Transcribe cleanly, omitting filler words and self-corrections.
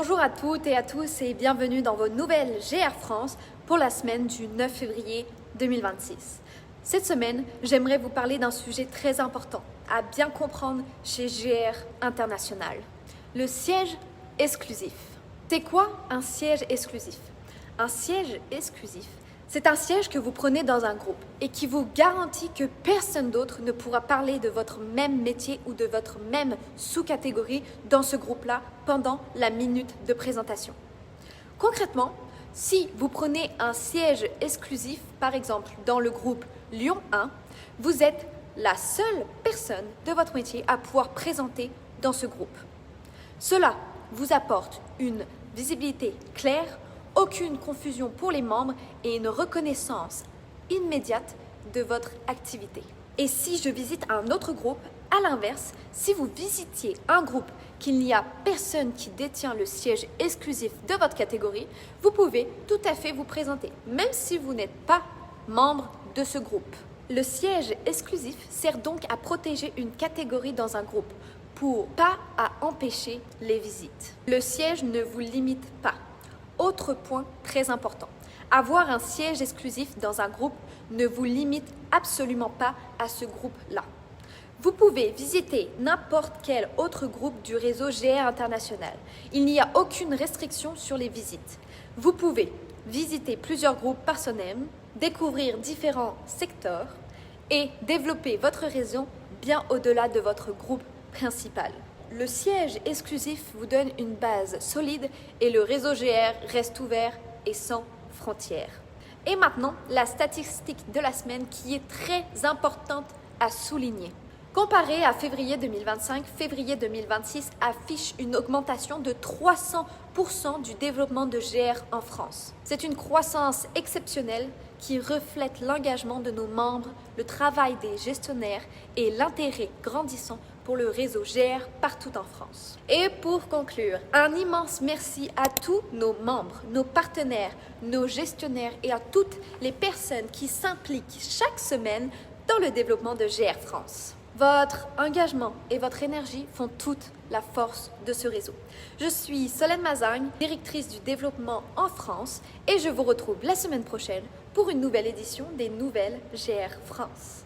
Bonjour à toutes et à tous et bienvenue dans vos nouvelles GR France pour la semaine du 9 février 2026. Cette semaine, j'aimerais vous parler d'un sujet très important à bien comprendre chez GR International, le siège exclusif. C'est quoi un siège exclusif? Un siège exclusif, c'est un siège que vous prenez dans un groupe et qui vous garantit que personne d'autre ne pourra parler de votre même métier ou de votre même sous-catégorie dans ce groupe-là pendant la minute de présentation. Concrètement, si vous prenez un siège exclusif, par exemple dans le groupe Lyon 1, vous êtes la seule personne de votre métier à pouvoir présenter dans ce groupe. Cela vous apporte une visibilité claire, aucune confusion pour les membres et une reconnaissance immédiate de votre activité. Et si je visite un autre groupe, à l'inverse, si vous visitiez un groupe qu'il n'y a personne qui détient le siège exclusif de votre catégorie, vous pouvez tout à fait vous présenter, même si vous n'êtes pas membre de ce groupe. Le siège exclusif sert donc à protéger une catégorie dans un groupe, pas à empêcher les visites. Le siège ne vous limite pas. Autre point très important, avoir un siège exclusif dans un groupe ne vous limite absolument pas à ce groupe-là. Vous pouvez visiter n'importe quel autre groupe du réseau GR International. Il n'y a aucune restriction sur les visites. Vous pouvez visiter plusieurs groupes par semaine, découvrir différents secteurs et développer votre réseau bien au-delà de votre groupe principal. Le siège exclusif vous donne une base solide et le réseau GR reste ouvert et sans frontières. Et maintenant, la statistique de la semaine qui est très importante à souligner. Comparé à février 2025, février 2026 affiche une augmentation de 300% du développement de GR en France. C'est une croissance exceptionnelle qui reflète l'engagement de nos membres, le travail des gestionnaires et l'intérêt grandissant pour le réseau GR partout en France. Et pour conclure, un immense merci à tous nos membres, nos partenaires, nos gestionnaires et à toutes les personnes qui s'impliquent chaque semaine dans le développement de GR France. Votre engagement et votre énergie font toute la force de ce réseau. Je suis Solène Mazagne, directrice du développement en France et je vous retrouve la semaine prochaine pour une nouvelle édition des Nouvelles GR France.